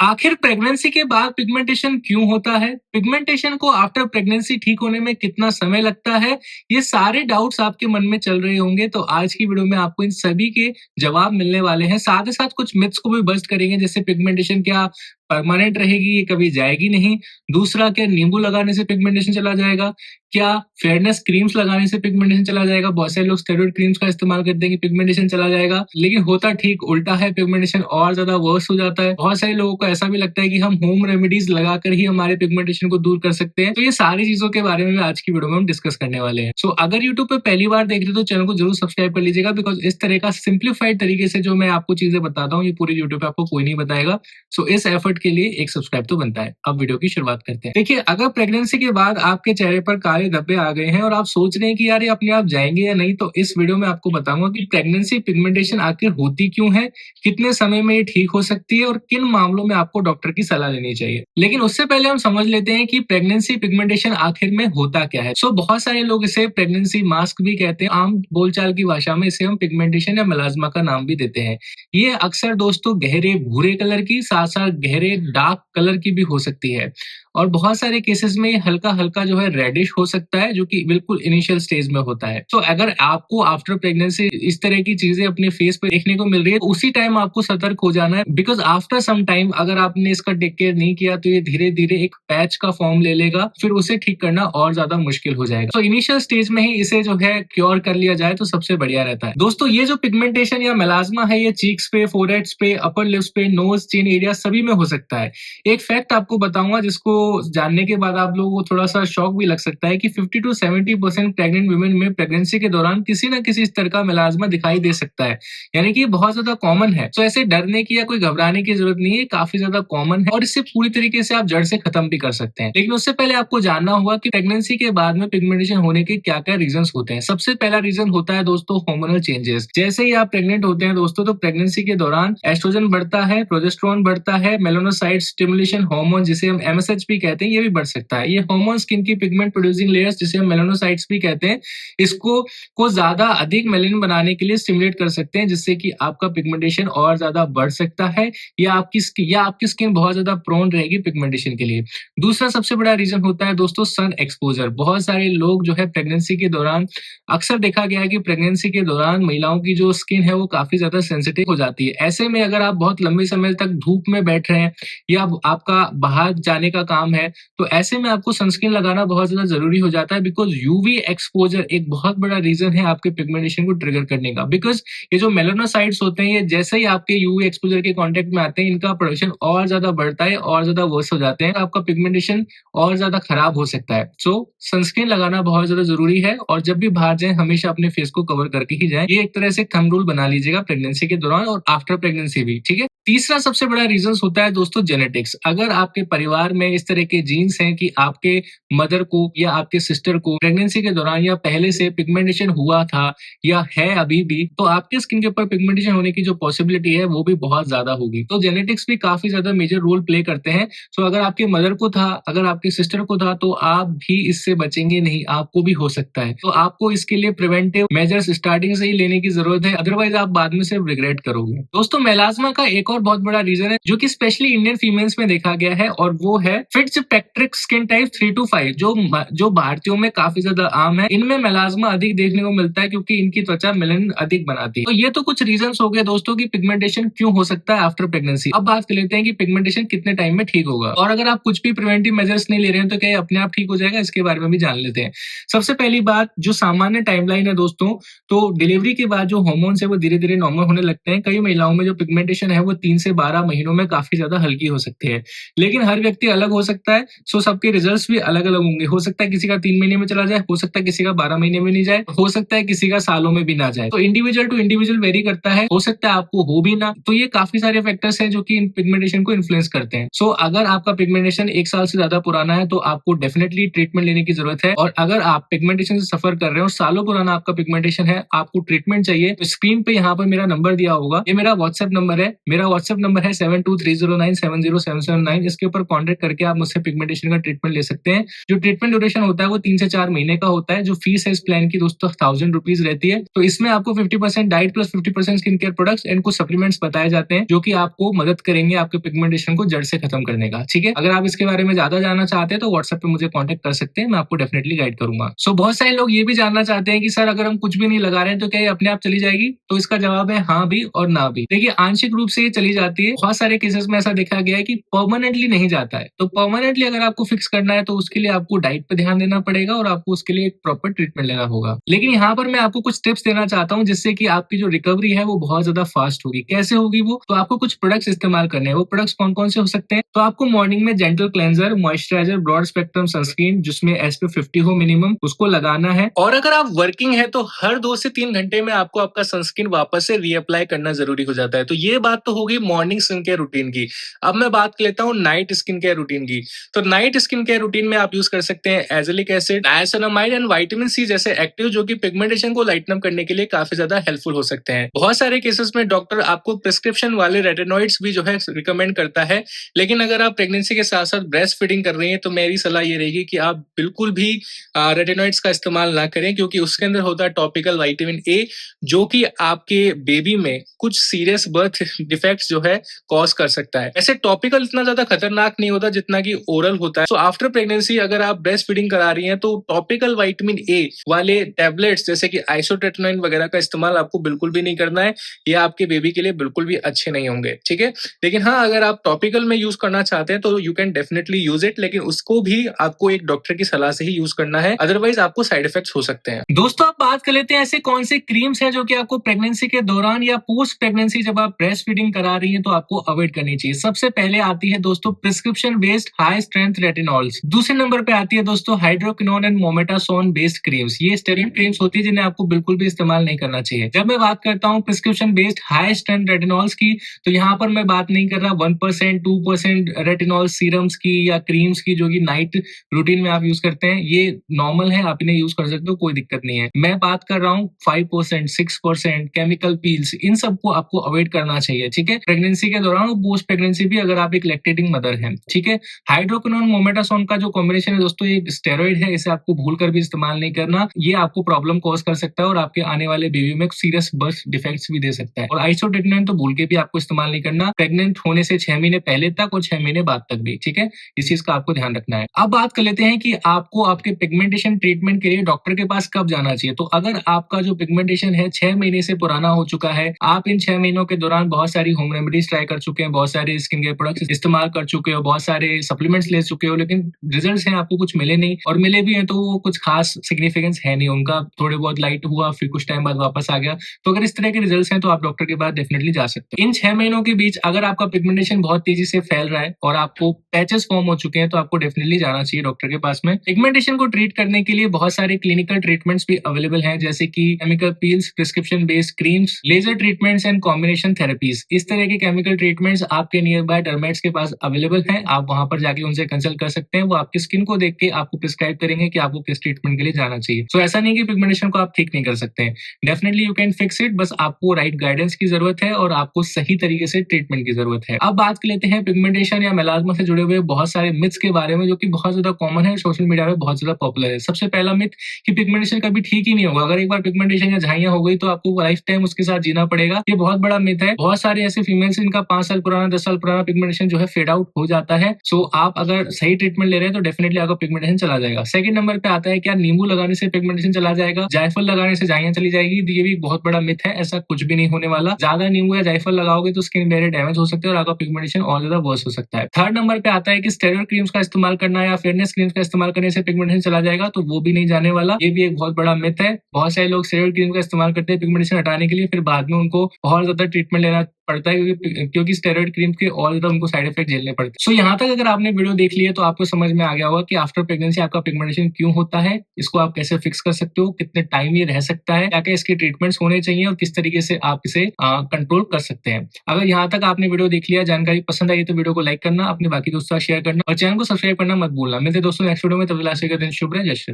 आखिर प्रेगनेंसी के बाद पिगमेंटेशन क्यों होता है? पिगमेंटेशन को आफ्टर प्रेगनेंसी ठीक होने में कितना समय लगता है? ये सारे डाउट्स आपके मन में चल रहे होंगे, तो आज की वीडियो में आपको इन सभी के जवाब मिलने वाले हैं। साथ ही साथ कुछ मिथ्स को भी बस्ट करेंगे, जैसे पिगमेंटेशन क्या परमानेंट रहेगी, ये कभी जाएगी नहीं? दूसरा, क्या नींबू लगाने से पिगमेंटेशन चला जाएगा? क्या फेयरनेस क्रीम्स लगाने से पिगमेंटेशन चला जाएगा? बहुत सारे लोग स्टेरॉइड क्रीम्स का इस्तेमाल करते हैं कि पिगमेंटेशन चला जाएगा, लेकिन होता ठीक उल्टा है, पिगमेंटेशन और ज्यादा वर्स हो जाता है। बहुत सारे लोगों को ऐसा भी लगता है कि हम होम रेमेडीज लगाकर ही हमारे पिगमेंटेशन को दूर कर सकते हैं। तो ये सारी चीजों के बारे में आज की वीडियो में हम डिस्कस करने वाले हैं। अगर यूट्यूब पे पहली बार देख रहे हो तो चैनल को जरूर सब्सक्राइब कर लीजिएगा, बिकॉज इस तरह का सिंप्लीफाइड तरीके से जो मैं आपको चीजें बताता हूँ, ये पूरी यूट्यूब पे आपको कोई नहीं बताएगा। इस एफर्ट के लिए एक सब्सक्राइब तो बनता है। अब वीडियो की शुरुआत करते हैं। देखिए, अगर प्रेगनेंसी के बाद आपके चेहरे पर काले धब्बे आ गए हैं और आप सोच रहे हैं कि यार ये अपने आप जाएंगे या नहीं, तो इस वीडियो में आपको बताऊंगा कि प्रेगनेंसी पिगमेंटेशन आखिर होती क्यों है, कितने समय में ये ठीक हो सकती है और किन मामलों में आपको डॉक्टर की सलाह लेनी चाहिए। लेकिन उससे पहले हम समझ लेते हैं कि प्रेगनेंसी पिगमेंटेशन आखिर में होता क्या है। बहुत सारे लोग इसे प्रेगनेंसी मास्क भी कहते हैं। आम बोलचाल की भाषा में इसे हम पिगमेंटेशन या मेलाज्मा का नाम भी देते हैं। ये अक्सर दोस्तों गहरे भूरे कलर की, साथ साथ गहरे डार्क कलर की भी हो सकती है, और बहुत सारे केसेस में हल्का हल्का जो है रेडिश हो सकता है, जो कि बिल्कुल इनिशियल स्टेज में होता है। अगर आपको आफ्टर प्रेगनेंसी इस तरह की चीजें अपने फेस पे देखने को मिल रही है, तो उसी टाइम आपको सतर्क हो जाना है, बिकॉज आफ्टर सम टाइम अगर आपने इसका टेक केयर नहीं किया तो ये धीरे धीरे एक पैच का फॉर्म ले लेगा, फिर उसे ठीक करना और ज्यादा मुश्किल हो जाएगा। इनिशियल स्टेज में ही इसे जो है क्योर कर लिया जाए तो सबसे बढ़िया रहता है। दोस्तों, ये जो पिगमेंटेशन या मेलाज्मा है, ये चीक्स पे, फोरहेड्स पे, अपर लिप्स पे, नोज, चिन एरिया सभी में हो सकता है। एक फैक्ट आपको बताऊंगा जिसको जानने के बाद आप लोगों को थोड़ा सा शॉक भी लग सकता है कि 50 to 70% प्रेग्नेंट वुमेन में प्रेगनेंसी के दौरान किसी न किसी स्तर का मेलाज्मा दिखाई दे सकता है, यानी कि बहुत ज्यादा कॉमन है। ऐसे डरने की या कोई घबराने की जरूरत नहीं है, काफी ज्यादा कॉमन है और इससे पूरी तरीके से आप जड़ से खत्म भी कर सकते हैं। लेकिन उससे पहले आपको जानना होगा कि प्रेगनेंसी के बाद में पिगमेंटेशन होने के क्या क्या रीजन होते हैं। सबसे पहला रीजन होता है दोस्तों हार्मोनल चेंजेस। जैसे ही आप प्रेग्नेंट होते हैं दोस्तों, तो प्रेगनेंसी के दौरान एस्ट्रोजन बढ़ता है, प्रोजेस्टेरोन बढ़ता है, मेलानोसाइट स्टिमुलेशन हार्मोन जिसे हम एमएसएच भी कहते हैं, ये भी बढ़ सकता है। ये हार्मोन स्किन की पिगमेंट प्रोड्यूसिंग लेयर्स जिसे हम मेलानोसाइट्स भी कहते हैं, इसको ज्यादा अधिक मेलानिन बनाने के लिए स्टिमुलेट कर सकते हैं, जिससे कि आपका पिगमेंटेशन और ज्यादा बढ़ सकता है, या आपकी स्किन बहुत ज्यादा प्रोन रहेगी पिगमेंटेशन के लिए। दूसरा सबसे बड़ा रीजन होता है दोस्तों सन एक्सपोजर। बहुत सारे लोग जो है प्रेगनेंसी के दौरान, अक्सर देखा गया है कि प्रेगनेंसी के दौरान महिलाओं की जो स्किन है वो काफी ज्यादा सेंसिटिव हो जाती है। ऐसे में अगर आप बहुत लंबे समय तक धूप में बैठ रहे हैं या आपका बाहर जाने का काम है, तो ऐसे में आपको सनस्क्रीन लगाना बहुत ज्यादा जरूरी हो जाता है, बिकॉज यूवी एक्सपोजर एक बहुत बड़ा रीजन है आपके पिगमेंटेशन को ट्रिगर करने का। बिकॉज ये जो मेलानोसाइट्स होते हैं, ये जैसे ही आपके यूवी एक्सपोजर के कांटेक्ट में आते हैं, इनका प्रोडक्शन और ज्यादा बढ़ता है, और ज्यादा वर्स हो जाते हैं, आपका पिगमेंटेशन और ज्यादा खराब हो सकता है। सनस्क्रीन लगाना बहुत ज्यादा जरूरी है, और जब भी बाहर जाए हमेशा अपने फेस को कवर करके ही जाए। ये एक तरह से थंब रूल बना लीजिएगा प्रेगनेंसी के दौरान और आफ्टर प्रेगनेंसी भी, ठीक है। तीसरा सबसे बड़ा रीजन होता है दोस्तों जेनेटिक्स। अगर आपके परिवार में इस तरह के जीन्स हैं कि आपके मदर को या आपके सिस्टर को प्रेगनेंसी के दौरान या पहले से पिगमेंटेशन हुआ था या है अभी भी, तो आपके स्किन के ऊपर पिगमेंटेशन होने की जो पॉसिबिलिटी है वो भी बहुत ज्यादा होगी। तो जेनेटिक्स भी काफी ज्यादा मेजर रोल प्ले करते हैं। अगर आपके मदर को था, अगर आपके सिस्टर को था, तो आप भी इससे बचेंगे नहीं, आपको भी हो सकता है। तो आपको इसके लिए प्रिवेंटिव मेजर्स स्टार्टिंग से ही लेने की जरूरत है, अदरवाइज आप बाद में सिर्फ रिग्रेट करोगे। दोस्तों, मेलाज्मा का एक और बहुत बड़ा रीजन है जो कि स्पेशली इंडियन फीमेल्स में देखा गया है, और वो है फिट्जपैट्रिक स्किन टाइप 3 to 5, जो भारतीयों में काफी ज्यादा आम है। इनमें मेलाज्मा अधिक देखने को मिलता है क्योंकि इनकी त्वचा मेलानिन अधिक बनाती है। तो ये तो कुछ रीजंस हो गए दोस्तों कि पिगमेंटेशन क्यों हो सकता है आफ्टर प्रेगनेंसी। अब बात कर लेते हैं कि पिगमेंटेशन कितने टाइम में ठीक होगा, और अगर आप कुछ भी प्रिवेंटिव मेजर्स नहीं ले रहे हैं तो क्या ये अपने आप ठीक हो जाएगा, इसके बारे में भी जान लेते हैं। सबसे पहली बात, जो सामान्य टाइमलाइन है दोस्तों, तो डिलीवरी के बाद जो हार्मोन्स है वो धीरे धीरे नॉर्मल होने लगते हैं। कई महिलाओं में जो पिगमेंटेशन है वो 3 से 12 महीनों में काफी ज्यादा हल्की हो सकती है, लेकिन हर व्यक्ति अलग हो सकता है। सबके रिजल्ट्स भी अलग अलग होंगे। हो सकता है किसी का 3 महीने में चला जाए, हो सकता है किसी का 12 महीने में नहीं जाए, हो सकता है किसी का सालों में भी ना जाए। तो इंडिविजुअल टू इंडिविजुअल वेरी करता है, हो सकता है आपको हो भी ना। तो ये काफी सारे फैक्टर्स हैं जो कि इन पिगमेंटेशन को इन्फ्लुएंस करते हैं। अगर आपका पिगमेंटेशन 1 साल से ज्यादा पुराना है तो आपको डेफिनेटली ट्रीटमेंट लेने की जरूरत है, और अगर आप पिगमेंटेशन से सफर कर रहे हो, सालों पुराना आपका पिगमेंटेशन है, आपको ट्रीटमेंट चाहिए, तो स्क्रीन पे यहाँ पर मेरा नंबर दिया होगा, ये मेरा व्हाट्सएप नंबर है। मेरा व्हाट्सएप नंबर है 7230970779। इसके ऊपर कॉन्टेक्ट करके आप मुझसे पिगमेंटेशन का ट्रीटमेंट ले सकते हैं। जो ट्रीटमेंट ड्यूरेशन होता है वो 3 से 4 महीने का होता है। जो फीस है इस प्लान की दोस्तों 1000 रुपीज रहती है। तो इसमें आपको 50% diet plus 50% skin care products and कुछ सप्लीमेंट्स बताए जाते हैं जो कि आपको मदद करेंगे आपके पिगमेंटेशन को जड़ से खत्म करने का। ठीक है, अगर आप इसके बारे में ज्यादा जानना चाहते हैं तो व्हाट्सएप पे मुझे कॉन्टेक्ट कर सकते हैं, मैं आपको डेफिनेटली गाइड करूंगा। सो बहुत सारे लोग ये भी जानना चाहते हैं कि सर अगर हम कुछ भी नहीं लगा रहे हैं तो क्या ये अपने आप चली जाएगी? तो इसका जवाब है हाँ भी और ना भी। देखिए, आंशिक रूप से ये चली जाती है। बहुत सारे केसेस में ऐसा देखा गया है कि परमानेंटली नहीं जाता है। तो परमानेंटली अगर आपको फिक्स करना है तो उसके लिए आपको डाइट पे ध्यान देना पड़ेगा और आपको उसके लिए एक प्रॉपर ट्रीटमेंट लेना होगा। लेकिन यहाँ पर मैं आपको कुछ टिप्स देना चाहता हूँ जिससे कि आपकी जो रिकवरी है वो बहुत ज्यादा फास्ट होगी। कैसे होगी वो? तो आपको कुछ प्रोडक्ट्स इस्तेमाल करने हैं। वो प्रोडक्ट्स कौन कौन से हो सकते हैं? तो आपको मॉर्निंग में gentle cleanser, moisturiser, broad spectrum sunscreen जिसमें SPF 50 हो मिनिमम, उसको लगाना है। और अगर आप वर्किंग है तो हर 2 से 3 घंटे में आपको आपका सनस्क्रीन वापस से रीअप्लाई करना जरूरी हो जाता है। तो ये बात तो होगी मॉर्निंग स्किन केयर रूटीन की। अब मैं बात कर लेता हूँ नाइट स्किन केयर रूटीन की। तो नाइट स्किन केयर रूटीन में आप यूज कर सकते हैं azelaic acid, niacinamide and vitamin C जैसे एक्टिव जो कि पिगमेंटेशन को लाइटन अप करने के लिए काफी ज्यादा हेल्पफुल हो सकते हैं। बहुत सारे केसेस में डॉक्टर आपको प्रिस्क्रिप्शन वाले रेटिनॉइड्स भी जो है रिकमेंड करता है। लेकिन अगर आप प्रेगनेंसी के साथ साथ ब्रेस्ट फीडिंग कर रही हैं तो मेरी सलाह ये रहेगी कि आप बिल्कुल भी रेटिनॉइड्स का इस्तेमाल ना करें, क्योंकि उसके अंदर होता है टॉपिकल विटामिन ए जो कि आपके बेबी में कुछ सीरियस बर्थ डिफेक्ट्स जो है कॉज कर सकता है। ऐसे टॉपिकल इतना ज्यादा खतरनाक नहीं होता जितना कि ओरल होता है। सो आफ्टर प्रेगनेंसी अगर आप ब्रेस्ट फीडिंग करा रही हैं तो टॉपिकल विटामिन ए वाले टैबलेट्स जैसे कि आइसोट्रेटिनोइन वगैरह का इस्तेमाल आपको बिल्कुल भी नहीं करना है। ये आपके बेबी के लिए बिल्कुल भी अच्छे नहीं होंगे। ठीक है, लेकिन हाँ, अगर आप टॉपिकल में यूज करना चाहते हैं तो you can definitely use it, लेकिन उसको भी आपको एक डॉक्टर की सलाह से ही यूज करना है, अदरवाइज आपको साइड इफेक्ट्स हो सकते हैं। दोस्तों, आप बात कर लेते हैं ऐसे कौन से क्रीम्स हैं जो कि आपको प्रेगनेंसी के दौरान या पोस्ट प्रेगनेंसी जब आप ब्रेस्ट फीडिंग करा रही हैं तो आपको अवॉइड करनी चाहिए। सबसे पहले आती है दोस्तों prescription based high strength retinols. दूसरे नंबर पे आती है दोस्तों hydroquinone and mometasone based creams. ये स्टेरॉइड क्रीम्स होती है जिन्हें आपको बिल्कुल भी इस्तेमाल नहीं करना चाहिए। जब मैं बात करता हूँ prescription based high strength retinols की तो यहाँ पर मैं बात नहीं कर रहा 1% 2% रेटिनॉल सीरम्स की या क्रीम्स की जो कि नाइट रूटीन में आप यूज करते हैं। ये नॉर्मल है, आप इन्हें यूज कर सकते हो, कोई दिक्कत नहीं है। मैं बात कर रहा हूँ 5% 6% केमिकल पील्स, इन सबको आपको अवॉइड करना चाहिए। ठीक है, प्रेगनेंसी के दौरान और पोस्ट प्रेगनेंसी भी अगर आप एक लैक्टेटिंग मदर हैं। ठीक है, हाइड्रोक्विनोन मोमेटासोन का जो कॉम्बिनेशन है दोस्तों ये स्टेरॉइड है, इसे आपको भूल कर भी इस्तेमाल नहीं करना। ये आपको प्रॉब्लम कॉज कर सकता है और आपके आने वाले बेबी में सीरियस बर्थ डिफेक्ट्स भी दे सकता है। और आइसोट्रेटिनोइन तो भूल के भी आपको इस्तेमाल नहीं करना प्रेग्नेंट होने से 6 महीने पहले तक और 6 महीने बाद तक भी। ठीक है, इस चीज का आपको ध्यान रखना है। अब बात कर लेते हैं कि आपको आपके पिगमेंटेशन ट्रीटमेंट के लिए डॉक्टर के पास कब जाना चाहिए। तो अगर आपका जो पिगमेंटेशन है 6 महीने से पुराना हो चुका है, आप इन 6 महीनों के दौरान बहुत सारी होम रेमेडीज ट्राई कर चुके हैं, बहुत सारे स्किन केयर प्रोडक्ट्स इस्तेमाल कर चुके हो, बहुत सारे सप्लीमेंट्स ले चुके हो, लेकिन रिजल्ट्स हैं आपको कुछ मिले नहीं, और मिले भी हैं तो वो कुछ खास सिग्निफिकेंस है नहीं उनका, थोड़े बहुत लाइट हुआ फिर कुछ टाइम बाद वापस आ गया। तो अगर इस तरह के रिजल्ट्स हैं तो आप डॉक्टर के पास डेफिनेटली जा सकते हैं। इन 6 महीनों के बीच अगर आपका पिगमेंटेशन बहुत तेजी से फैल रहा है और आपको पैचेस फॉर्म हो चुके हैं तो आपको डेफिनेटली जाना चाहिए डॉक्टर के पास में। पिगमेंटेशन को ट्रीट करने के लिए बहुत सारे क्लिनिकल ट्रीटमेंट्स भी अवेलेबल हैं, जैसे कि chemical peels, prescription based creams, laser treatments and combination therapies. इस तरह के केमिकल ट्रीटमेंट्स आपके नियर बाय डर्मेट्स के पास अवेलेबल हैं। आप वहां पर जाके उनसे कंसल्ट कर सकते हैं। वो आपकी स्किन को देख के आपको प्रिस्क्राइब करेंगे कि आपको किस ट्रीटमेंट के लिए जाना चाहिए। सो ऐसा नहीं कि पिगमेंटेशन को आप ठीक नहीं कर सकते हैं, definitely you can fix it, बस आपको राइट गाइडेंस की जरूरत है और आपको सही तरीके से ट्रीटमेंट की जरूरत है। अब बात कर लेते हैं पिगमेंटेशन या मेलास्मा से जुड़े हुए बहुत सारे मिथ्स के बारे में जो कि बहुत ज्यादा कॉमन है, सोशल मीडिया में बहुत ज्यादा पॉपुलर है। सबसे पहला मिथ कि पिगमेंटेशन कभी ठीक ही नहीं होगा, अगर एक बार पिगमेंटेशन या झाइयां हो गई तो आपको लाइफ टाइम उसके साथ जीना पड़ेगा। ये बहुत बड़ा मिथ है। बहुत सारे ऐसे फीमेल्स इनका 5 साल पुराना 10 साल पुराना पिगमेंटेशन जो है फेड आउट हो जाता है। सो आप अगर सही ट्रीटमेंट ले रहे हैं तो डेफिनेटली आपका पिगमेंटेशन चला जाएगा। सेकंड नंबर पे आता है क्या नींबू लगाने से पिगमेंटेशन चला जाएगा, जायफल लगाने से झाइयां चली जाएगी। ये भी बहुत बड़ा मिथ है, ऐसा कुछ भी नहीं होने वाला। ज्यादा नींबू या जायफल लगाओगे तो स्किन बैरियर डैमेज हो सकता है और आपका पिगमेंटेशन और ज्यादा वर्स हो सकता है। थर्ड नंबर पे आता है कि स्टेरॉइड क्रीम्स का इस्तेमाल करना या फेयरनेस क्रीम्स का इस्तेमाल करने से पिगमेंटेशन चला जाएगा, तो वो भी नहीं जाने वाला। ये भी एक बहुत बड़ा मिथ है। बहुत सारे लोग स्टेरॉइड क्रीम का इस्तेमाल करते हैं पिगमेंटेशन हटाने के लिए, फिर बाद में उनको बहुत ज्यादा ट्रीटमेंट लेना पड़ता है क्योंकि स्टेरॉइड क्रीम के और ज्यादा उनको साइड इफेक्ट झेलने पड़ते हैं। सो यहाँ तक अगर आपने वीडियो देख ली है तो आपको समझ में आ गया होगा कि आफ्टर प्रेगनेंसी आपका पिगमेंटेशन क्यों होता है, इसको आप कैसे फिक्स कर सकते हो, कितने टाइम ये रह सकता है, क्या क्या इसके ट्रीटमेंट्स होने चाहिए और किस तरीके से आप इसे कंट्रोल कर सकते हैं। अगर यहाँ तक आपने वीडियो देख लिया, जानकारी पसंद आई तो वीडियो को लाइक करना, अपने बाकी दोस्तों शेयर करना और चैनल को सब्सक्राइब करना मत भूलना। मिलते दोस्तों नेक्स्ट वीडियो में, तब तक के लिए शुभ रहे। जय श्री राम।